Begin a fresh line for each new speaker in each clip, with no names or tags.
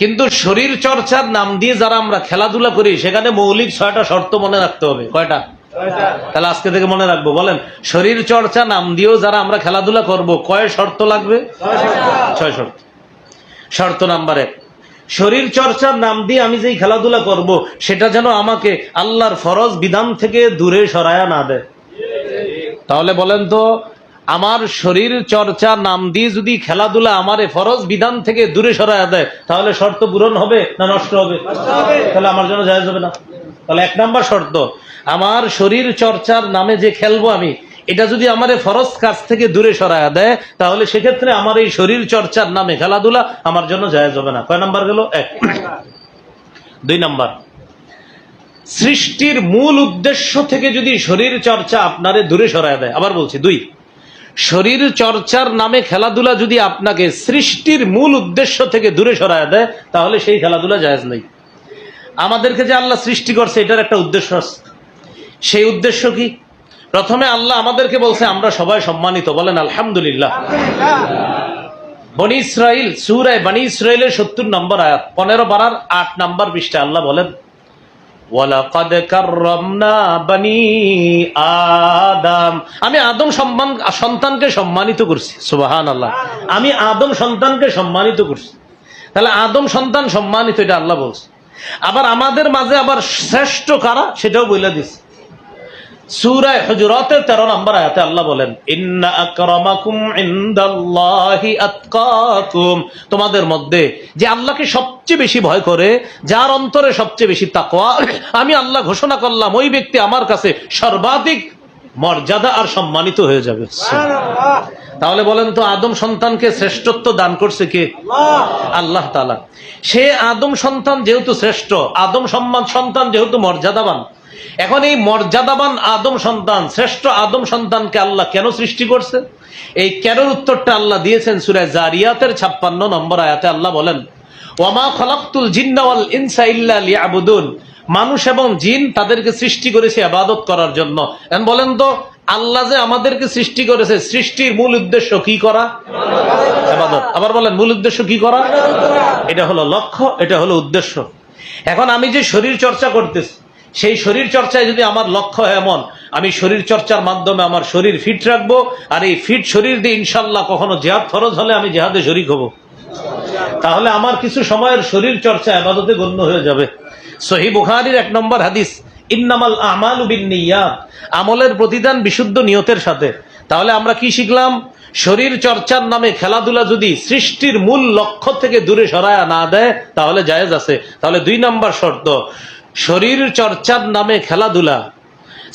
কিন্তু শরীর চর্চার নাম দিয়ে যারা আমরা খেলাধুলা করি সেখানে মৌলিক 6টা শর্ত মনে রাখতে হবে। কয়টা? তাহলে আজকে থেকে মনে রাখবো। বলেন, শরীর চর্চা নাম দিয়েও যারা আমরা খেলাধুলা করব কয় শর্ত লাগবে? 6 শর্ত। শর্ত নাম্বার 1, শরীর চর্চার নাম দিয়ে আমি যেই খেলাধুলা করব সেটা যেন আমাকে আল্লাহর ফরজ বিধান থেকে দূরে সরায়া না দেয়। তাহলে বলেন তো, আমার শরীর চর্চার নাম দিয়ে যদি খেলাধুলা আমারে ফরজ বিধান থেকে দূরে সরায়া দেয় তাহলে শর্ত পূরণ হবে না নষ্ট হবে? তাহলে আমার জন্য জায়েজ হবে না। তাহলে 1 নাম্বার শর্ত, আমার শরীর চর্চার নামে যে খেলবো আমি, এটা যদি আমারে ফরজ কাজ থেকে দূরে সরায়া দেয় তাহলে সেক্ষেত্রে আমার এই শরীর চর্চার নামে খেলাধুলা আমার জন্য জায়েজ হবে না। কয় নাম্বার গেল? 1। 2 নাম্বার, সৃষ্টির মূল উদ্দেশ্য থেকে যদি শরীর চর্চা আপনারে দূরে সরায়া দেয়, আবার বলছি 2, শরীর চর্চার নামে খেলাধুলা যদি আপনাকে সৃষ্টির মূল উদ্দেশ্য থেকে দূরে সরায়া দেয় তাহলে সেই খেলাধুলা জায়েজ নেই। আমাদেরকে যে আল্লাহ সৃষ্টি করছে এটার একটা উদ্দেশ্য আছে। সেই উদ্দেশ্য কি? প্রথমে আল্লাহ আমাদেরকে বলছে আমরা সবাই সম্মানিত। বলেন আলহামদুলিল্লাহ। বনি ইসরাইল, সূরা বনি ইসরাইলের 70 নম্বর আয়াত, 15 পারার 8 নম্বর পৃষ্ঠা আল্লাহ বলেন, ওয়ালাকাদ কাররামনা বনি আদম, আমি আদম সন্তানকে সম্মানিত করছি। সুবহানাল্লাহ, আমি আদম সন্তানকে সম্মানিত করছি। তাহলে আদম সন্তান সম্মানিত, এটা আল্লাহ বলছে। আবার আমাদের মাঝে আবার শ্রেষ্ঠ কারা সেটাও বলে দিচ্ছে। সূরা হুজুরাতের 13 নম্বর আয়াতে আল্লাহ বলেন, ইন্না আকরামাকুম ইনদাল্লাহি আতকাকুম, তোমাদের মধ্যে যে আল্লাহকে সবচেয়ে বেশি ভয় করে, যার অন্তরে সবচেয়ে বেশি তাকওয়া, আমি আল্লাহ ঘোষণা করলাম ওই ব্যক্তি আমার কাছে সর্বাধিক মর্যাদা আর সম্মানিত হয়ে যাবে। তাহলে বলেন তো, আদম সন্তানকে শ্রেষ্ঠত্ব দান করছে কে? আল্লাহ তাআলা। সে আদম সন্তান যেহেতু শ্রেষ্ঠ, আদম সন্তান যেহেতু মর্যাদাবান, এখন এই মর্যাদাবান আদম সন্তান, শ্রেষ্ঠ আদম সন্তানকে আল্লাহ কেন সৃষ্টি করছে? এই কেনর উত্তরটা আল্লাহ দিয়েছেন সূরা জারিয়াতের 56 নম্বর আয়াতে আল্লাহ বলেন, ওয়ামা খালাকতুল জিন্না ওয়াল ইনসা ইল্লা লিয়াবুদুন, মানুষ এবং জিন তাদেরকে সৃষ্টি করেছে ইবাদত করার জন্য। এখন বলেন তো, আল্লাহ যে আমাদেরকে সৃষ্টি করেছে, সৃষ্টির মূল উদ্দেশ্য কি করা? ইবাদত। আবার বলেন, মূল উদ্দেশ্য কি করা? এটা হলো লক্ষ্য, এটা হলো উদ্দেশ্য। এখন আমি যে শরীর চর্চা করতেছি, সেই শরীর চর্চায় যদি আমার লক্ষ্য এমন আমি শরীর চর্চার মাধ্যমে আমার শরীর ফিট রাখবো, আর এই ফিট শরীর দিয়ে ইনশাল্লাহ কখনো জিহাদ ফরজ হলে আমি জিহাদে শরীক হব, তাহলে আমার কিছু সময়ের শরীর চর্চা ইবাদতে গণ্য হয়ে যাবে। সহিহ বুখারীর 1 নম্বর হাদিস, ইন্নামাল আমালু বিন্নিয়াত, আমলের প্রতিদান বিশুদ্ধ নিয়তের সাথে। তাহলে আমরা কি শিখলাম? শরীর চর্চার নামে খেলাধুলা যদি সৃষ্টির মূল লক্ষ্য থেকে দূরে সরায়া না দেয় তাহলে জায়েজ আছে। তাহলে 2 নম্বর শর্ত, শরীর চর্চার নামে খেলাধুলা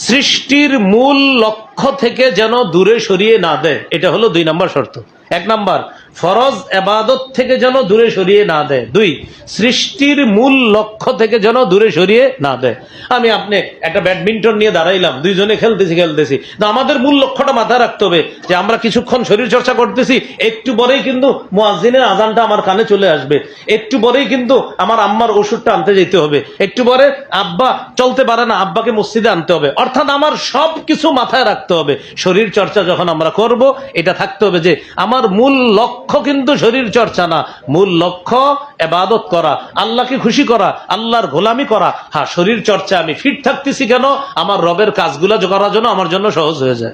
সৃষ্টির মূল লক্ষ্য থেকে যেন দূরে সরিয়ে না দেয়, এটা হলো 2 নম্বর শর্ত। 1 নম্বর, ফরজ ইবাদত থেকে যেন দূরে সরিয়ে না দেয়। 2, সৃষ্টির মূল লক্ষ্য থেকে যেন দূরে সরিয়ে না দেয়। আমি আপনি একটা ব্যাডমিন্টন নিয়ে দাঁড়াইলাম, দুইজনে খেলতেছি, আমাদের মূল লক্ষ্যটা মাথায় রাখতে হবে যে আমরা কিছুক্ষণ শরীর চর্চা করতেছি, একটু পরেই কিন্তু মুয়াজ্জিনের আজানটা আমার কানে চলে আসবে, একটু পরেই কিন্তু আমার আম্মার ওষুধটা আনতে যেতে হবে, একটু পরে আব্বা চলতে পারে না, আব্বাকে মসজিদে আনতে হবে। অর্থাৎ আমার সব কিছু মাথায় রাখতে হবে। শরীর চর্চা যখন আমরা করব, এটা থাকতে হবে যে আমার মূল লক্ষ্য কিন্তু শরীর চর্চা না, মূল লক্ষ্য ইবাদত করা, আল্লাহকে খুশি করা, আল্লাহর গোলামি করা। হ্যাঁ, শরীর চর্চা আমি ফিট থাকতেছি কেন? আমার রবের কাজগুলো করার জন্য আমার জন্য সহজ হয়ে যায়।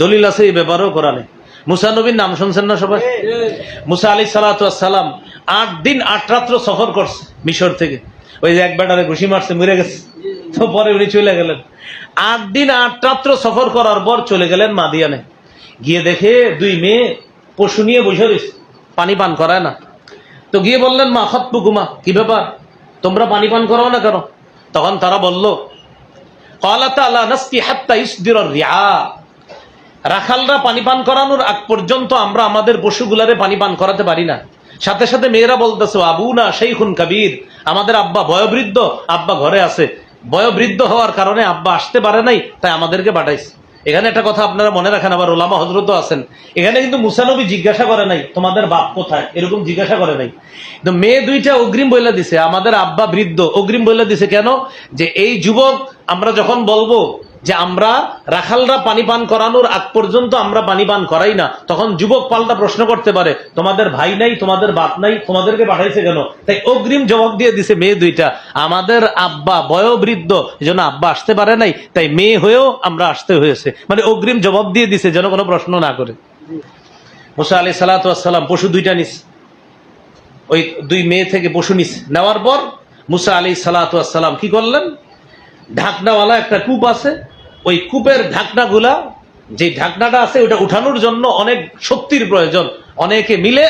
দলিল আছে এই ব্যাপারেও কোরআনে। মুসা নবীর নাম শুনছেন না সবাই? মুসা আলাইহিস সালাতু ওয়াস সালাম 8 দিন 8 রাত্র সফর করছে মিশর থেকে। ওই যে এক বেটারে ঘুষি মারছে, মরে গেছে, তো পরে উনি চলে গেলেন। 8 দিন 8 রাত্র সফর করার পর চলে গেলেন মাদিয়ানে। গিয়ে দেখে 2 মেয়ে পশু নিয়ে বসে রয়েছে, পানি পান করায় না। তো গিয়ে বললেন, মা খাতবুকুমা, কি ব্যাপার, তোমরা পানি পান করাও না কেন? তখন তারা বলল, ক্বালাতা লা নাসকি হাত্তা ইসদিরা রিআ, রাখালরা পানি পান করানোর আগ পর্যন্ত আমরা আমাদের পশুগুলারে পানি পান করাতে পারি না। সাথে সাথে মেয়েরা বলতেছে, আবুনা শাইখুন কাবীর, আমাদের আব্বা বয়োবৃদ্ধ, আব্বা ঘরে আছে, বয়োবৃদ্ধ হওয়ার কারণে আব্বা আসতে পারে নাই, তাই আমাদেরকে পাঠাইছে। এখানে একটা কথা আপনারা মনে রাখেন, আবার ওলামা হযরতও আছেন, এখানে কিন্তু মুসা নবী জিজ্ঞাসা করে নাই তোমাদের বাপ কোথায়, এরকম জিজ্ঞাসা করে নাই। কিন্তু মেয়ে 2টা অগ্রিম বলে দিছে আমাদের আব্বা বৃদ্ধ। অগ্রিম বলে দিছে কেন? যে এই যুবক আমরা যখন বলবো যে আমরা রাখালরা পানি পান করানোর আগ পর্যন্ত আমরা পানি পান করাই না, তখন যুবক পাল্টা প্রশ্ন করতে পারে, তোমাদের ভাই নাই, তোমাদের বাপ নাই, তোমাদেরকে পাঠাইছে কেন? তাই অগ্রিম জবাব দিয়ে দিছে মেয়ে দুইটা, আমাদের আব্বা বয়োবৃদ্ধ, যেন আব্বা আসতে পারে নাই, তাই মেয়ে হয়েও আমরা আসতে হয়েছে। মানে অগ্রিম জবাব দিয়ে দিছে যেন কোনো প্রশ্ন না করে। মুসা আলাইহিস সালাতু ওয়াস সালাম পশু দুইটা নিস, ওই দুই মেয়ে থেকে পশু নিস, নেওয়ার পর মুসা আলাইহিস সালাতু ওয়াস সালাম কি করলেন, ঢাকনাওয়ালা একটা কূপ আছে, ওই কূপের ঢাকনাগুলা, যে ঢাকনাটা আছে ওটা উঠানোর জন্য অনেক শক্তির প্রয়োজন, অনেকে মিলে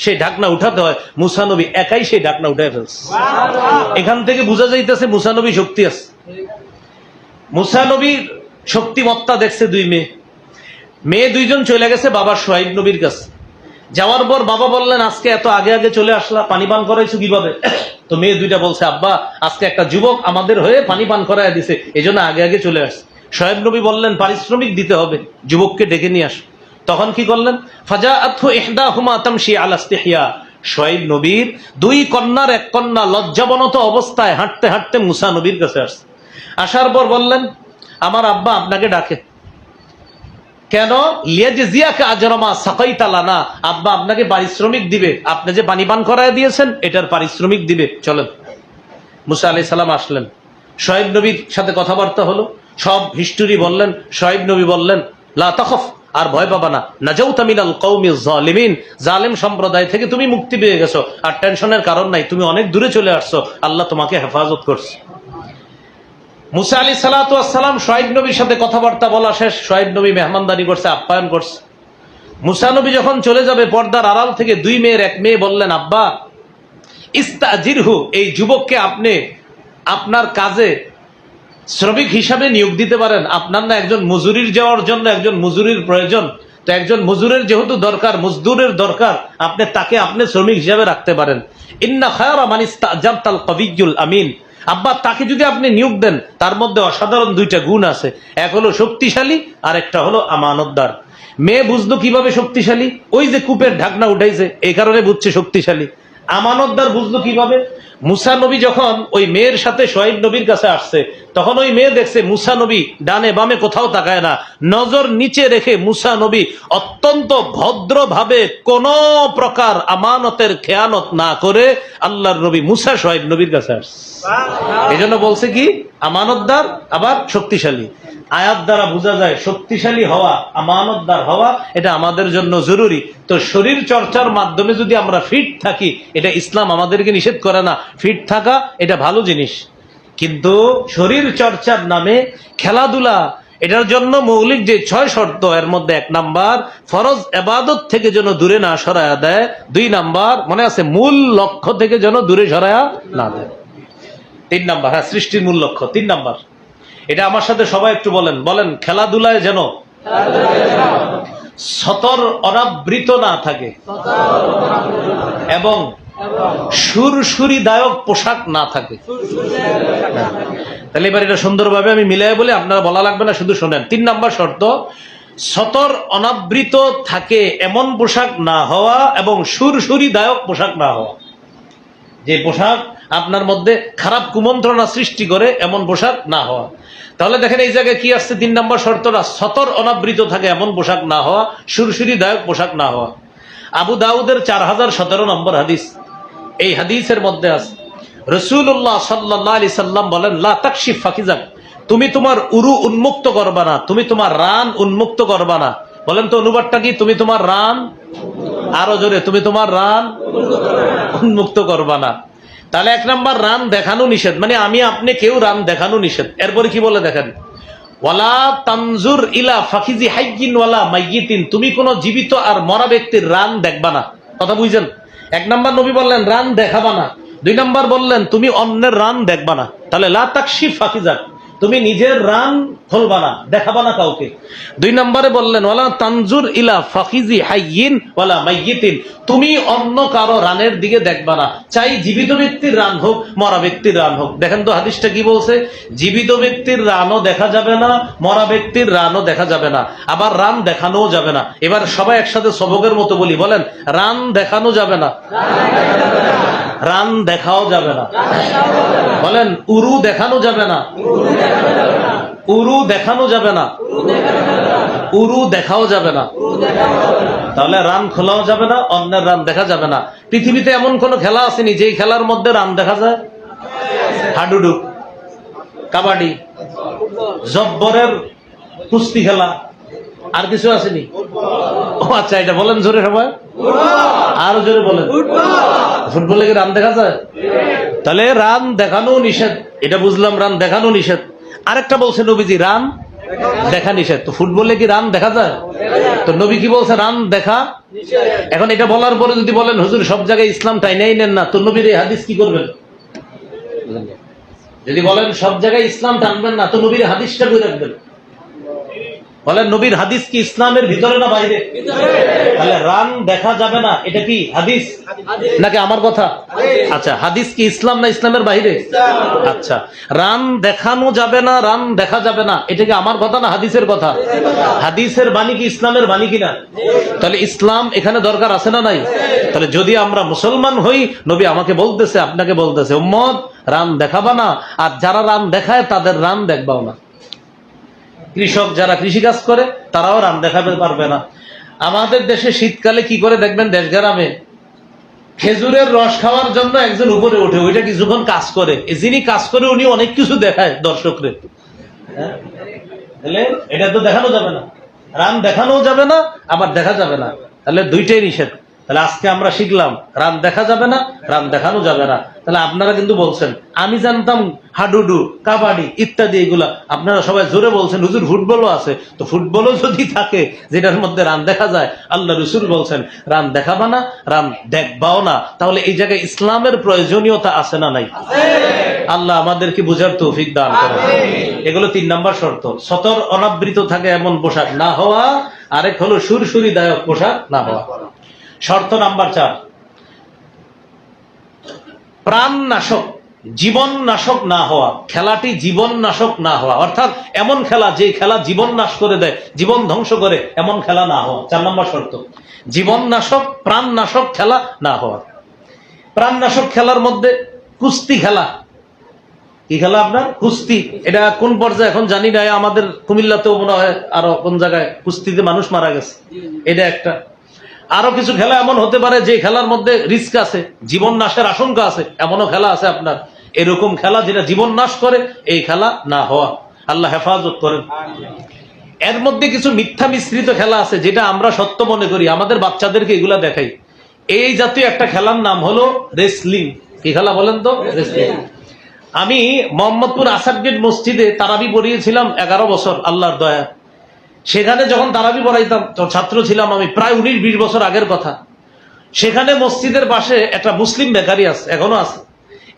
সেই ঢাকনা উঠাতে হয়, মুসা নবী একাই সেই ঢাকনা উঠায় ফেলছে। এখান থেকে বোঝা যাইতেছে মুসা নবী শক্তি আছে। মুসা নবীর শক্তিমত্তা দেখছে দুই মেয়ে, মেয়ে দুইজন চলে গেছে বাবা সোহাইব নবীর কাছে। যাওয়ার পর বাবা বললেন, আজকে এত আগে আগে চলে আসলা, পানি পান করাইছো কিভাবে? তো মেয়ে দুইটা বলছে, আব্বা আজকে একটা যুবক আমাদের হয়ে পানি পান করাই দিছে, এই জন্য আগে আগে চলে আসছে। সোহাইব নবী বললেন, পারিশ্রমিক দিতে হবে, যুবককে ডেকে নিয়ে আস। তখন কি করলেন, ফাজাআতহু ইহদাহুমা তামশি আলা ইস্তিহয়া, সোহাইব নবীর দুই কন্যার এক কন্যা লজ্জাবনত অবস্থায় হাঁটতে হাঁটতে মুসা নবীর কাছে আসছে। আসার পর বললেন, আমার আব্বা আপনাকে ডাকে। কেন? লিয়াজজিয়াকা আজরামা সাকাইতা লানা, আব্বা আপনাকে পারিশ্রমিক দিবে, আপনি যে পানি পান করায় দিয়েছেন এটার পারিশ্রমিক দিবে, চলেন। মুসা আলাইহিস সালাম আসলেন, সোহাইব নবীর সাথে কথাবার্তা হলো, সব হিস্টোরি বললেন। সোহাইব নবী বললেন, লা তাখাফ, আর ভয় পাবা না, নাজাউতা মিনাল কওমিজ জালিমিন, জালেম সম্প্রদায় থেকে তুমি মুক্তি পেয়ে গেছো, আর টেনশনের কারণ নাই, তুমি অনেক দূরে চলে আসছো, আল্লাহ তোমাকে হেফাজত করছে। মুসা আলাইহিস সালাতু ওয়াস সালাম সোহাইব নবীর সাথে কথাবার্তা বলা শেষ, সোহাইব নবী মেহমানদারি করছে, আপ্যায়ন করছে। মুসা নবী যখন চলে যাবে, পর্দার আড়াল থেকে দুই মেয়ের এক মেয়ে বললেন, আব্বা ইস্তাজিরহু, এই যুবককে আপনি আপনার কাজে শ্রমিক হিসাবে নিয়োগ দিতে পারেন, আপনার না একজন মজুরির যাওয়ার জন্য একজন মজুরির প্রয়োজন, তো একজন মজুরের যেহেতু দরকার, মজদুরের দরকার, আপনি তাকে আপনি শ্রমিক হিসাবে রাখতে পারেন। ইন্না খায়রা মান ইস্তাজারতাল কবিয়্যুল আমিন, আব্বা তাকে যদি আপনি নিয়োগ দেন, তার মধ্যে অসাধারণ দুইটা গুণ আছে, এক হলো শক্তিশালী আর একটা হলো আমানতদার। মেয়ে বুঝলো কিভাবে শক্তিশালী? ওই যে কূপের ঢাকনা উঠাইছে, এই কারণে বুঝছে শক্তিশালী। আমানতদার বুঝলো কিভাবে? মুসা নবী যখন ওই মেয়ের সাথে সোহাইব নবীর কাছে আসছে, তখন ওই মেয়ে দেখছে মুসা নবী ডানে বামে কোথাও তাকায় না, নজর নিচে রেখে মুসা নবী অত্যন্ত ভদ্রভাবে কোন প্রকার আমানতের খেয়ানত না করে আল্লাহর নবী মুসা সোহাইব নবীর কাছে আসছে। এই জন্য বলছে কি, আমানতদার আবার শক্তিশালী। আয়াত দ্বারা বোঝা যায় শক্তিশালী হওয়া, আমানতদার হওয়া, এটা আমাদের জন্য জরুরি। তো শরীর চর্চার মাধ্যমে যদি আমরা ফিট থাকি, এটা ইসলাম আমাদেরকে নিষেধ করে না, ফিট থাকা এটা ভালো জিনিস। কিন্তু শরীর চর্চার নামে খেলাধুলা, এটার জন্য মৌলিক যে 6 শর্ত, এর মধ্যে 1 নাম্বার ফরজ ইবাদত থেকে যেন দূরে না সরায়া দেয়, 2 নাম্বার মনে আছে মূল লক্ষ্য থেকে যেন দূরে সরায়া না দেয়, 3 নাম্বার হ্যাঁ সৃষ্টির মূল লক্ষ্য, 3 নাম্বার। এটা আমার সাথে সবাই একটু বলেন, বলেন খেলাধুলায় যেন সতর অনাবৃত না থাকে এবং সুরসুরিদায়ক পোশাক না থাকে। তাহলে এবার এটা সুন্দরভাবে আমি মিলাই বলে, আপনারা বলা লাগবে না, শুধু শোনেন। 3 নাম্বার শর্ত, সতর অনাবৃত থাকে এমন পোশাক না হওয়া এবং সুরসুরিদায়ক পোশাক না হওয়া। যে পোশাক আপনার মধ্যে খারাপ কুমন্ত্রণা সৃষ্টি করে এমন পোশাক না হওয়া। তাহলে দেখেন এই জায়গায় কি আসছে, 3 নম্বর শর্তটা, সতর অনাবৃত থাকে এমন পোশাক না হওয়া, সুরসুরিদায়ক পোশাক না হওয়া। আবু দাউদের 4017 নম্বর হাদিস, এই হাদিসের মধ্যে আছে রাসূলুল্লাহ সাল্লাল্লাহু আলাইহি সাল্লাম বলেন, লা তাকশিফ ফাকিজাক, তুমি তোমার উরু উন্মুক্ত করবা না, তুমি তোমার রান উন্মুক্ত করবা না। বলেন তো অনুবাদটা কি? তুমি তোমার রান, আরো জোরে, তুমি তোমার রান উন্মুক্ত করবা না। তাহলে 1 নাম্বার রান দেখানো নিষেধ, মানে আমি আপনি কেউ রান দেখানো নিষেধ। এরপরে কি বলে দেখেন, ওয়ালা তানজুর ইলা ফাকিজি হাইয়িন ওয়ালা মাইয়িতিন, তুমি কোন জীবিত আর মরা ব্যক্তির রান দেখবা না। কথা বুঝছেন? 1 নাম্বার নবী বললেন রান দেখাবা না, 2 নাম্বার বললেন তুমি অন্যের রান দেখবা না। তাহলে লা তাকশিফ ফাকিজাক, তুমি নিজের রান খুলবা না, দেখাবা না কাউকে। 2 নম্বরে বললেন ওয়ালা তানজুর ইলা ফাকিজি হাইয়িন ওয়ালা মাইয়িতিন, তুমি অন্য কারো রানের দিকে দেখবা না, চাই জীবিত ব্যক্তির রান হোক মরা ব্যক্তির রান হোক। দেখেন তো হাদিসটা কি বলছে, জীবিত ব্যক্তির রানও দেখা যাবে না, মরা ব্যক্তির রানও দেখা যাবে না, আবার রান দেখানোও যাবে না। এবার সবাই একসাথে সবকের মতো বলি, বলেন রান দেখানো যাবে না, রান দেখাও যাবে না, বলেন উরু দেখানো যাবে না, উরু দেখানো যাবে না, উরু দেখাও যাবে না। তাহলে রান খোলাও যাবে না, অন্যের রান দেখা যাবে না। পৃথিবীতে এমন কোন খেলা আসেনি যেই খেলার মধ্যে রান দেখা যায়? হাডুডু, কাবাডি, জব্বরের কুস্তি খেলা, আর কিছু আসেনি? ও আচ্ছা, এটা বলেন জোরে সবাই, আরো জোরে বলেন। ফুটবলে কি রান দেখা যায়? তাহলে রান দেখানো নিষেধ, এটা বুঝলাম, রান দেখানো নিষেধ। আরেকটা বলছে নবীজি, রান দেখা নিষেধ। তো ফুটবলে কি রান দেখা যায়? তো নবী কি বলছে? রান দেখা। এখন এটা বলার পরে যদি বলেন হুজুর সব জায়গায় ইসলাম টাইনাই নেন না, তো নবীর এই হাদিস কি করবেন? যদি বলেন সব জায়গায় ইসলাম টানবেন না, তো নবীর হাদিসটা করে রাখবেন। বলেন নবীর হাদিস কি ইসলামের ভিতরে না বাইরে? তাহলে রান দেখা যাবে না, এটা কি হাদিস নাকি আমার কথা? আচ্ছা, হাদিস কি ইসলাম না ইসলামের বাইরে? আচ্ছা, রান দেখানো যাবে না, রান দেখা যাবে না, এটা কি আমার কথা না হাদিসের কথা? হাদিসের বাণী কি ইসলামের বাণী কিনা? তাহলে ইসলাম এখানে দরকার আছে না নাই? তাহলে যদি আমরা মুসলমান হই, নবী আমাকে বলতেছে, আপনাকে বলতেছে, উম্মত রান দেখাবা না, আর যারা রান দেখায় তাদের রান দেখবাও না। কৃষক যারা কৃষিকাজ করে তারাও রান দেখাতে পারবে না। আমাদের দেশে শীতকালে কি করে দেখবেন, দেশ গ্রামে খেজুরের রস খাওয়ার জন্য একজন উপরে ওঠে, ওইটা কিছুক্ষণ কাজ করে, যিনি কাজ করে উনি অনেক কিছু দেখায় দর্শকরে। তাহলে এটা তো দেখানো যাবে না, রান দেখানো যাবে না, আবার দেখা যাবে না, তাহলে দুইটাই নিষেধ। তাহলে আজকে আমরা শিখলাম রান দেখা যাবে না, রান দেখানো যাবে না। তাহলে আপনারা কিন্তু বলছেন, আমি জানতাম হাডুডু, কাবাডি ইত্যাদি এগুলা, আপনারা সবাই জোরে বলছেন হুজুর ফুটবলও আছে। তো ফুটবলও যদি থাকে যেটার মধ্যে রান দেখা যায়, আল্লাহ রসুল বলছেন রান দেখাবা না, রান দেখবাও না, তাহলে এই জায়গায় ইসলামের প্রয়োজনীয়তা আছে না নাই? আল্লাহ আমাদেরকে বুঝার তৌফিক দান করেন। এগুলো 3 নম্বর শর্ত। সতর অনাবৃত থাকে এমন পোশাক না হওয়া, আরেক হলো সুরসুরি দায়ক পোশাক না হওয়া। শর্ত নাম্বার 4, প্রাণ নাশক, জীবন নাশক না হওয়া। খেলাটি জীবন নাশক না হওয়া, অর্থাৎ এমন খেলা যে খেলা জীবন নাশ করে দেয়, জীবন ধ্বংস করে, এমন খেলা না হওয়া। 4 নম্বর শর্ত, জীবন নাশক, প্রাণ নাশক খেলা না হওয়া। প্রাণ নাশক খেলার মধ্যে কুস্তি খেলা। কি খেলা আপনার? কুস্তি। এটা কোন পর্যায়ে এখন জানি না, আমাদের কুমিল্লাতেও মনে হয় আরো কোন জায়গায় কুস্তিতে মানুষ মারা গেছে, এটা একটা। আরো কিছু খেলা এমন হতে পারে যে খেলার মধ্যে রিস্ক আছে, জীবন নাশের আশঙ্কা আছে, এমনও খেলা আছে আপনার। এরকম খেলা যেটা জীবন নাশ করে, এই খেলা না হওয়া। আল্লাহ হেফাজত করেন। এর মধ্যে কিছু মিথ্যা মিশ্রিত খেলা আছে যেটা আমরা সত্য মনে করি, আমাদের বাচ্চাদেরকে এগুলা দেখাই। এই জাতীয় একটা খেলার নাম হলো রেসলিং। কি খেলা বলেন তো? রেসলিং। আমি মোহাম্মদপুর আসাদ গেট মসজিদে তারাবি পড়িয়েছিলাম 11 বছর, আল্লাহর দয়া। সেখানে যখন তারাবি পড়াইতাম, ছাত্র ছিলাম আমি, প্রায় 19-20 বছর আগের কথা। সেখানে মসজিদের পাশে একটা মুসলিম বেকারি আছে, এখনো আছে।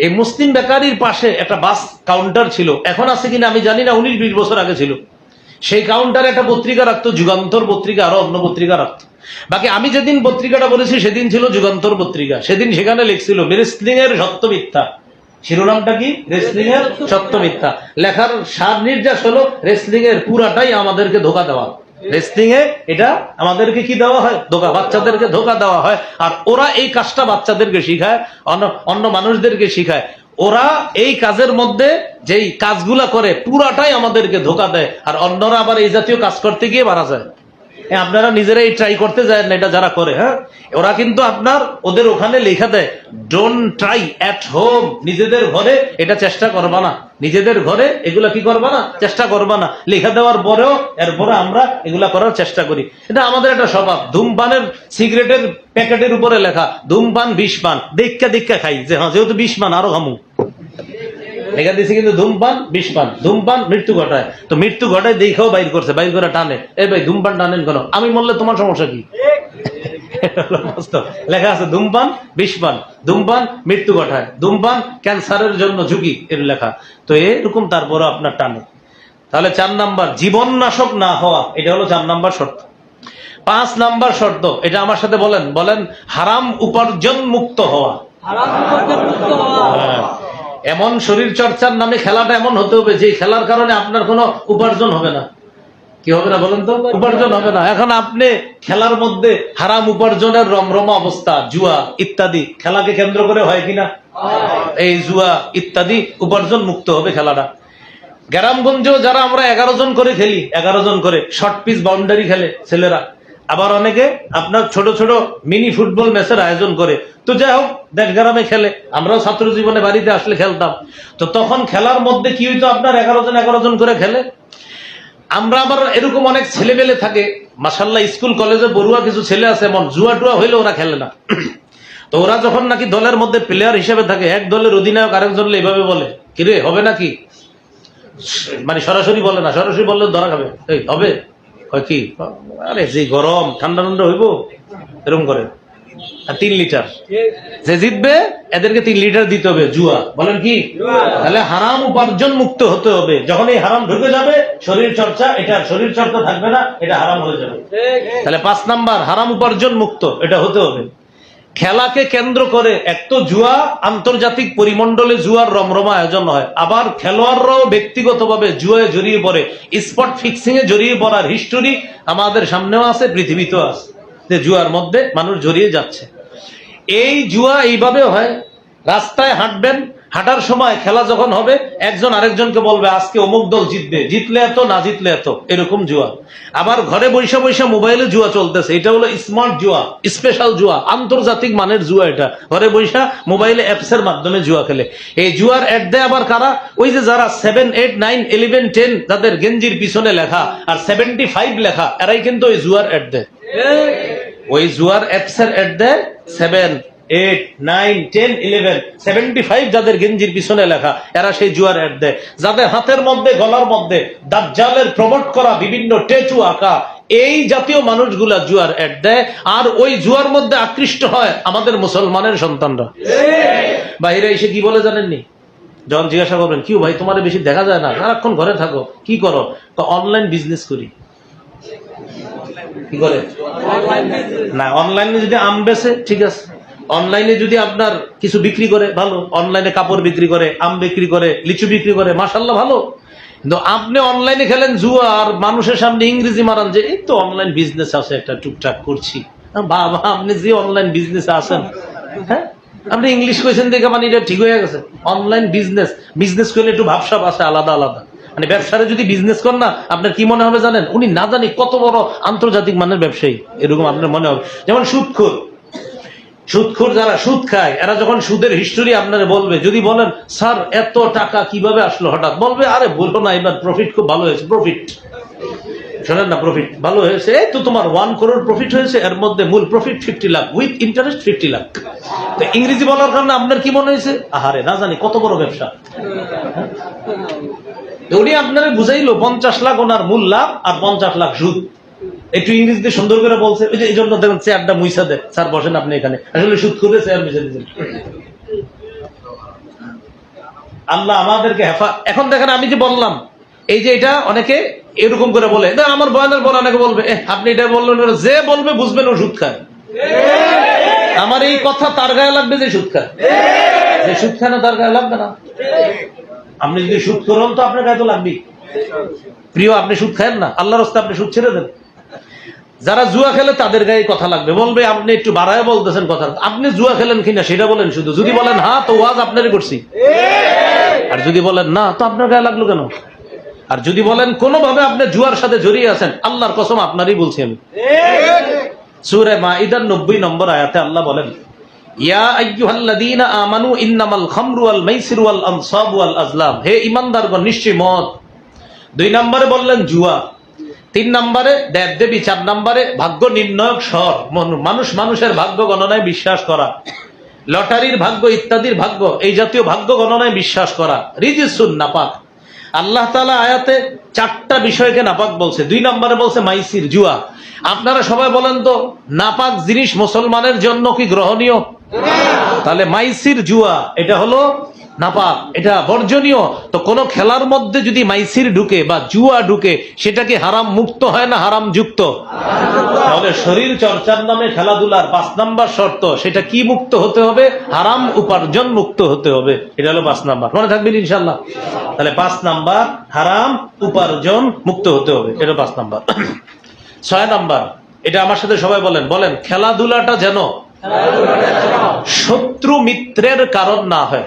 এই মুসলিম বেকারির পাশে একটা বাস কাউন্টার ছিল, এখন আছে কিনা আমি জানি না, 19-20 বছর আগে ছিল। সেই কাউন্টারে একটা পত্রিকা রাখতো, যুগান্তর পত্রিকা, আরো অন্য পত্রিকা রাখতো। বাকি আমি যেদিন পত্রিকাটা বলেছি সেদিন ছিল যুগান্তর পত্রিকা। সেদিন সেখানে লিখছিল রেসলিং এর সত্য মিথ্যা। শিরোনামটা কি? রেসলিং এর সত্য মিথ্যা। লেখার সার নির্যাস হলো রেসলিং এর পুরাটাই আমাদেরকে ধোকা দেওয়া। রেসলিং এ এটা আমাদেরকে কি দেওয়া হয়? ধোকা, বাচ্চাদেরকে ধোকা দেওয়া হয়। আর ওরা এই কাজটা বাচ্চাদেরকে শিখায়, অন্য মানুষদেরকে শিখায়। ওরা এই কাজের মধ্যে যেই কাজগুলা করে পুরাটাই আমাদেরকে ধোকা দেয়, আর অন্যরা আবার এই জাতীয় কাজ করতে গিয়ে মারা যায়। আপনারা নিজেরাই ট্রাই করতে যায় না, এটা যারা করে। হ্যাঁ, ওরা কিন্তু আপনার ওদের ওখানে লেখা দেয় ডোন্ট ট্রাই অ্যাট হোম। নিজেদের ঘরে এটা চেষ্টা করবা না, নিজেদের ঘরে এগুলা কি করবা না, চেষ্টা করবা না। লেখা দেওয়ার পরেও এরপরে আমরা এগুলা করার চেষ্টা করি। এটা আমাদের একটা স্বভাব। ধূমপানের সিগারেটের প্যাকেটের উপরে লেখা ধূমপান 20 পান, দেখা খাই যে হ্যাঁ যেহেতু 20 পান আরো খামু। লেখা দিয়েছে কিন্তু ধূমপান 20 পান, ধূমপান মৃত্যু ঘটায়। তো মৃত্যু ঘটায় দেখাও বাইর করছে, বাইর করে টানে, এই ভাই ধূমপান টানেন কেন? আমি বললে তোমার সমস্যা কি? লেখা আছে ধূমপান 20 পান, ধূমপান মৃত্যু ঘটায়, ধূমপান ক্যান্সারের জন্য ঝুঁকি, এর লেখা। তো এরকম তারপরে আপনার টানে। তাহলে 4 নাম্বার, জীবন নাশক না হওয়া, এটা হলো 4 নাম্বার শর্ত। 5 নাম্বার শর্ত, এটা আমার সাথে বলেন, বলেন, হারাম উপার্জন মুক্ত হওয়া। এমন শরীর চর্চার নামে খেলাটা এমন হতে হবে যে খেলার কারণে আপনার কোনো উপার্জন হবে না। কি হবে না বলেন তো? উপার্জন হবে না। এখন আপনি খেলার মধ্যে হারাম উপার্জনের রমরমা অবস্থা, জুয়া ইত্যাদি খেলাকে কেন্দ্র করে হয় কিনা? এই জুয়া ইত্যাদি উপার্জন মুক্ত হবে খেলাটা। গ্রামগঞ্জেও যারা আমরা 11 জন করে খেলি, 11 জন করে শর্ট পিচ বাউন্ডারি খেলে ছেলেরা, আবার অনেকে আপনার ছোট ছোট মিনি ফুটবল ম্যাচের আয়োজন করে। তো যাই হোক, দেশ গ্রামে খেলে, আমরাও ছাত্র জীবনে বাড়িতে আসলে খেলতাম। তো তখন খেলার মধ্যে কি হইতো, আপনার 11 জন করে খেলে। আমরা আবার এরকম অনেক ছেলেবেলে থাকে, মাশাআল্লাহ স্কুল কলেজে পড়ুয়া কিছু ছেলে আছে, এমন জুয়া টুয়া হইলে ওরা খেলে না। তো ওরা যখন নাকি দলের মধ্যে প্লেয়ার হিসেবে থাকে, এক দলের অধিনায়ক আরেকজন এইভাবে বলে, কিরে হবে নাকি, মানে সরাসরি বলে না, সরাসরি বললে ধরা খাবে, এই হবে কি, আরে যে গরম, ঠান্ডা ঠান্ডা হইব, এরকম করে। আর 3 লিটার যে জিতবে এদেরকে 3 লিটার দিতে হবে। জুয়া, বলেন কি? তাহলে হারাম উপার্জন মুক্ত হতে হবে। যখন এই হারাম ঢুকে যাবে, শরীর চর্চা, এটা শরীর চর্চা থাকবে না, এটা হারাম হয়ে যাবে। তাহলে 5 নাম্বার, হারাম উপার্জন মুক্ত, এটা হতে হবে। খেলাকে কেন্দ্র করে এক তো জুয়া, আন্তর্জাতিক পরিমণ্ডলে জুয়ার রমরমা আয়োজন হয়, আবার খেলোয়াড়রাও ব্যক্তিগতভাবে জুয়ায় জড়িয়ে পড়ে। স্পট ফিক্সিং এ জড়িয়ে পড়ার হিস্টোরি আমাদের সামনেও আছে, পৃথিবীতেও আছে, যে জুয়ার মধ্যে মানুষ জড়িয়ে যাচ্ছে। এই জুয়া এইভাবে হয়, রাস্তায় হাঁটবেন, হাঁটার সময় খেলা যখন হবে, একজন আরেকজনকে বলবে আজকে অমুক দল জিতবে, জিতলে এত, না জিতলে এত, এরকম জুয়া। আবার ঘরে বৈশা বৈশা মোবাইলে জুয়া চলতেছে, এটা হলো স্মার্ট জুয়া, স্পেশাল জুয়া, আন্তর্জাতিক মানের জুয়া। এটা ঘরে বৈশা মোবাইলে অ্যাপস এর মাধ্যমে জুয়া খেলে। এই জুয়ার অ্যাড দেয় আবার কারা, ওই যে যারা 7, 8, 9, 11, 10 যাদের গেঞ্জির পিছনে লেখা আর 75 লেখা, এরাই কিন্তু ওই জুয়ার অ্যাড দেয়। ওই জুয়ার অ্যাপস এর অ্যাড দেয় 7, 8, 9, 10, 11, 75 যাদের গেঞ্জির পিছনে লেখা, এরা সেই জুয়ার অ্যাড দেয়। যাদের হাতের মধ্যে, গলার মধ্যে দাজ্জালের প্রমোট করা বিভিন্ন ট্যাটু আঁকা, এই জাতীয় মানুষগুলা জুয়ার অ্যাড দেয়। আর ওই জুয়ার মধ্যে আকৃষ্ট হয় আমাদের মুসলমানের সন্তানরা। বাইরে এসে কি বলে জানেননি? যখন জিজ্ঞাসা করবেন, কি ভাই তোমার বেশি দেখা যায় না, সারাক্ষণ ঘরে থাকো, কি করো? তো অনলাইন বিজনেস করি। কি করে? না, অনলাইনে যদি আম বেচে ঠিক আছে, অনলাইনে যদি আপনার কিছু বিক্রি করে ভালো, অনলাইনে কাপড় বিক্রি করে, আম বিক্রি করে, লিচু বিক্রি করে, মাশাআল্লাহ ভালো। কিন্তু আপনি অনলাইনে খেলেন জুয়া, আর মানুষের সামনে ইংরেজি মারান যে এই তো অনলাইন বিজনেস আছে একটা, টুকটাক করছি। বাবা, আপনি যে অনলাইন বিজনেসে আছেন, হ্যাঁ, আপনি ইংলিশ কইছেন দেখে মানে এটা ঠিক হয়ে গেছে। অনলাইন বিজনেস করলে একটু ভাবসাব আছে আলাদা আলাদা। মানে ব্যবসারে যদি বিজনেস করেন না, আপনার কি মনে হবে জানেন, উনি না জানি কত বড় আন্তর্জাতিক মানের ব্যবসায়ী, এরকম আপনার মনে হবে। যেমন সুদখোর যারা সুদ খায়, এরা যখন সুদের হিস্টোরি আপনারা বলবে, যদি বলেন স্যার এত টাকা কিভাবে আসলো হঠাৎ, বলবে আরে বলবো না, এবার প্রফিট খুব ভালো হয়েছে। প্রফিট শোনেন না, প্রফিট ভালো হয়েছে, এই তো তোমার 1 করোড় প্রফিট হয়েছে, এর মধ্যে মূল profit 50 lakh, with interest 50 lakh. তো ইংরেজি বলার কারণে আপনার কি মনে হয়েছে, আহারে না জানি কত বড় ব্যবসা। উনি আপনারা বুঝাইলো 50 লাখ ওনার মূল লাভ আর 50 লাখ সুদ। একটু ইংরেজিতে সুন্দর করে বলছে, ওই যে এই জন্য দেখেন চেয়ারটা মুইসা দেয়, স্যার বসেন আপনি এখানে, আসলে সুদ করে চেয়ার মুইসা দিয়েছেন। আল্লাহ আমাদেরকে এখন দেখেন, আমি যে বললাম, এই যে এটা অনেকে এরকম করে বলে, আমার বয়ানের পর অনেকে বলবে আপনি এটা বললেন, যে বলবে বুঝবেন ও সুদ খায়। আমার এই কথা তার গায়ে লাগবে যে সুদ খায়, যে সুদ খায় না তার গায়ে লাগবে না। আপনি যদি সুদ করেন তো আপনার গায়ে তো লাগবেই। প্রিয়, আপনি সুদ খায়েন না, আল্লাহর রাস্তায় আপনি সুদ ছেড়ে দেন। যারা জুয়া খেলে তাদের গায়ে কথা লাগবে, বলবে আপনি একটু বাড়ায় বলতেছেন কথা, আপনি জুয়া খেলেন কিনা সেটা বলেন শুধু। যদি বলেন হ্যাঁ, তো ওয়াজ আপনারই করছি। আর যদি বলেন না, তো আপনার গায়ে লাগলো কেন? আর যদি বলেন কোনোভাবে আপনি জুয়ার সাথে জড়িয়ে আছেন, আল্লাহর কসম আপনারই বলছি আমি। সূরা মাইদার 90 নম্বর আয়াতে আল্লাহ বলেন, ইয়া আইয়ুহাল্লাযীনা আমানু ইন্নামাল খামরু ওয়াল মাইসিরু ওয়াল আনসাবু ওয়াল আজলাম, হে ঈমানদারগণ নিশ্চয়ই মদ। 2 নম্বরে বললেন জুয়া, 3 নম্বরে দেবদেবী, 4 নম্বরে ভাগ্য নির্ণায়ক স্বর, মানুষের ভাগ্য গণনায় বিশ্বাস করা, লটারির ভাগ্য ইত্যাদির ভাগ্য, এই জাতীয় ভাগ্য গণনায় বিশ্বাস করা, রিজিসুন নাপাক। আল্লাহ তাআলা আয়াতে 4টা বিষয়কে নাপাক বলছে। 2 নম্বরে বলছে মাইসির, জুয়া। আপনারা সবাই বলেন তো, নাপাক জিনিস মুসলমানের জন্য কি গ্রহণীয়? তাহলে মাইসির, জুয়া, এটা হলো নাপাক, এটা বর্জনীয়। তো কোন খেলার মধ্যে যদি মাইসির ঢুকে বা জুয়া ঢুকে, সেটা কি হারাম মুক্ত হয় না হারাম যুক্ত? তাহলে শরীর চর্চার নামে খেলাধুলার 5 নম্বর শর্ত, সেটা কি মুক্ত হতে হবে? হারাম উপার্জন মুক্ত হতে হবে। এটা হলো 5 নম্বর, মনে থাকবেন ইনশাল্লাহ। তাহলে 5 নম্বর হারাম উপার্জন মুক্ত হতে হবে, এটা 5 নম্বর। 6 নম্বর, এটা আমার সাথে সবাই বলেন, খেলাধুলাটা যেন শত্রু মিত্রের কারণ না হয়।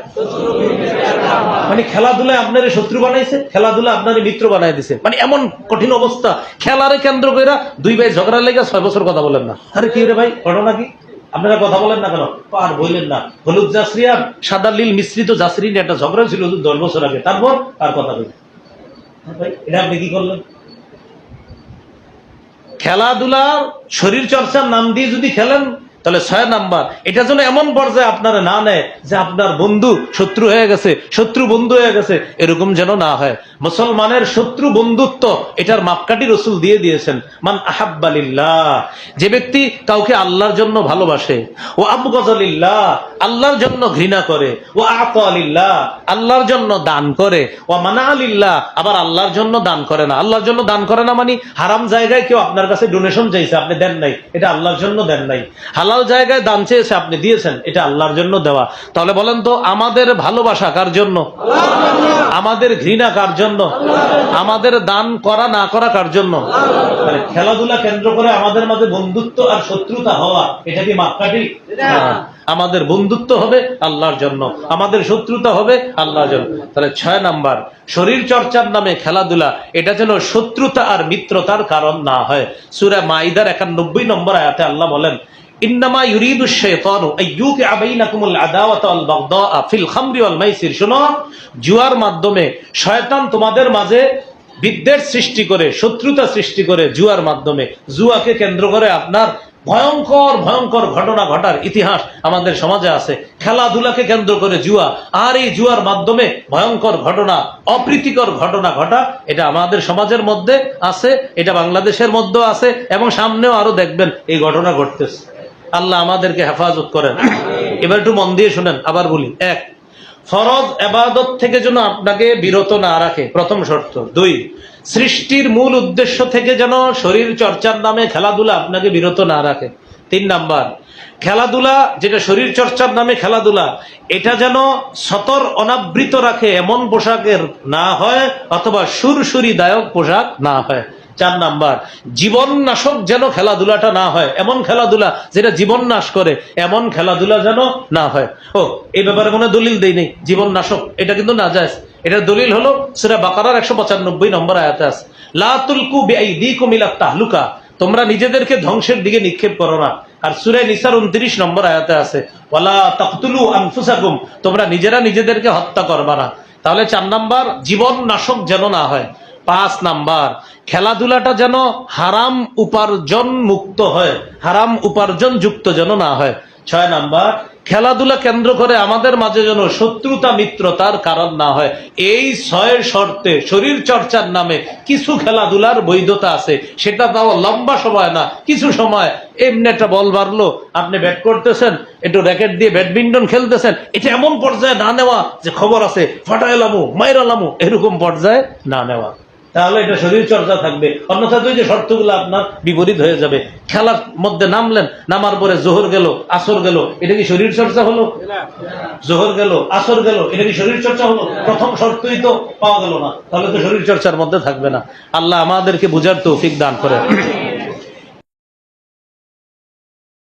মানে খেলাধুলায় আপনার শত্রু বানাইছে, খেলাধুলা আপনার মিত্র বানাই দিছে, মানে এমন কঠিন অবস্থা। খেলারে কেন্দ্র করে দুই ভাই ঝগড়া লেগে 6 বছর কথা বলেন না। আরে কি রে ভাই, ঘটনা কি? আপনারা কথা বলেন না কেন? আর বললেন না, হলুদ জাসরি আর সাদা লীল মিশ্রিত জাসরি নিয়ে একটা ঝগড়া ছিল 10 বছর আগে, তারপর আর কথা বলি ভাই, এটা আপনি কি করলেন? খেলাধুলার শরীর চর্চার নাম দিয়ে যদি খেলেন তাহলে 6 নাম্বার, এটা যেন এমন পর্যায়ে আপনারা না নেয় যে আপনার বন্ধু শত্রু হয়ে গেছে, শত্রু বন্ধু হয়ে গেছে, এরকম যেন না হয়। মুসলমানের শত্রু বন্ধুত্ব এটার মাপকাঠি রাসূল দিয়ে দিয়েছেন। মান আহাব্বা লিল্লাহ, যে ব্যক্তি কাউকে আল্লাহর জন্য ভালোবাসে, ও আবগাযা লিল্লাহ, আল্লাহর জন্য ঘৃণা করে, ও আতা লিল্লাহ, আল্লাহর জন্য দান করে, ও মানা লিল্লাহ, আবার আল্লাহর জন্য দান করে না। আল্লাহর জন্য দান করে না মানে হারাম জায়গায় কেউ আপনার কাছে ডোনেশন চাইছে, আপনি দেন নাই, এটা আল্লাহর জন্য দেন নাই। হালাল জায়গায় দান চেয়েছে, আপনি দিয়েছেন, এটা আল্লাহর জন্য দেওয়া। তাহলে বলেন তো, আমাদের ভালোবাসা কার জন্য? আমাদের ঘৃণা কার জন্য? আমাদের দান করা না করা কার জন্য? খেলাধুলা কেন্দ্র করে আমাদের মাঝে বন্ধুত্ব আর শত্রুতা হওয়া, এটা কি মাপকাঠি? আমাদের বন্ধুত্ব হবে আল্লাহর জন্য, আমাদের শত্রুতা হবে আল্লাহর জন্য। তাহলে 6 নাম্বার, শরীর চর্চার নামে খেলাধুলা এটা যেন শত্রুতা আর মিত্রতার কারণ না হয়। সূরা মাইদার 91 নম্বর আয়াতে আল্লাহ বলেন, ইন্নামা ইউরিদু শাইতানু আইয়ুকিআ বাইনাকুমুল আদাওয়াতা ওয়াল বাগদাআ ফিল খামরি ওয়াল মাইসির। শোনো, জুয়ার মাধ্যমে শয়তান তোমাদের মাঝে বিদ্বেষ সৃষ্টি করে, শত্রুতা সৃষ্টি করে, জুয়ার মাধ্যমে। জুয়াকে কেন্দ্র করে আপনার ভয়ঙ্কর ভয়ঙ্কর ঘটনা ঘটার ইতিহাস আমাদের সমাজে আছে। খেলাধুলাকে কেন্দ্র করে জুয়া, আর এই জুয়ার মাধ্যমে ভয়ঙ্কর ঘটনা, অপ্রীতিকর ঘটনা ঘটা, এটা আমাদের সমাজের মধ্যে আছে, এটা বাংলাদেশের মধ্যেও আছে, এবং সামনেও আরো দেখবেন এই ঘটনা ঘটতেছে। আল্লাহ আমাদেরকে হেফাজত করেন। এবার একটু মন দিয়ে শুনেন, আবার বলি। 1, ফরজ ইবাদত থেকে যেন আপনাকে বিরত না রাখে, প্রথম শর্ত। 2, সৃষ্টির মূল উদ্দেশ্য থেকে যেন শরীর চর্চার নামে খেলাধুলা আপনাকে বিরত না রাখে। 3 নাম্বার, খেলাধুলা যেটা শরীর চর্চার নামে খেলাধুলা, এটা যেন সতর অনাবৃত রাখে এমন পোশাকের না হয়, অথবা সুরসুরিদায়ক পোশাক না হয়। 4 নাম্বার, জীবন নাশক যেন খেলাধুলাটা না হয়, এমন খেলাধুলা যেটা জীবন নাশ করে, এমন খেলাধুলা যেন না হয়। ও, এই ব্যাপারে কোনো দলিল দেই নেই, জীবন নাশক এটা কিন্তু নাজায়েজ। এটার দলিল হলো সূরা বাকারার 195 নম্বর আয়াতে আছে, লা তুলকু বিআইদিকুম ইলা তাহলুকা, তোমরা নিজেদেরকে ধ্বংসের দিকে নিক্ষেপ করো না। আর সূরা নিসার 29 নম্বর আয়াতে আছে, ওয়ালা তাকতুলু আনফুসাকুম, তোমরা নিজেরা নিজেদেরকে হত্যা করবা না। তাহলে 4 নাম্বার, জীবন নাশক যেন না হয়। 5 নাম্বার, খেলাধুলাটা যেন হারাম উপার্জন মুক্ত হয়, হারাম উপার্জন যুক্ত যেন না হয়। 6 নাম্বার, খেলাধুলা কেন্দ্র করে আমাদের মাঝে যেন শত্রুতা মিত্রতার কারণ না হয়। এই 6 শর্তে শরীর চর্চার নামে কিছু খেলাধুলার বৈধতা আছে, সেটা তাও লম্বা সময় না, কিছু সময়। এমনি একটা বল মারলো, আপনি ব্যাট করতেছেন, একটু র্যাকেট দিয়ে ব্যাডমিন্টন খেলতেছেন, এটা এমন পর্যায়ে না নেওয়া যে খবর আছে ফাটাইলামু মাইরালামু, এরকম পর্যায়ে না নেওয়া, তাহলে এটা শরীর চর্চা থাকবে। অন্যথা তুই যে শর্তগুলো আপনার বিপরীত হয়ে যাবে। খেলার মধ্যে নামলেন, নামার পরে জোহর গেল, আসর গেল, এটা কি শরীর চর্চা হলো? জোহর গেল, আসর গেল, এটা কি শরীর চর্চা হলো? প্রথম শর্তই তো পাওয়া গেল না, তাহলে তো শরীর চর্চার মধ্যে থাকবে না। আল্লাহ আমাদেরকে বুঝার তৌফিক দান করে।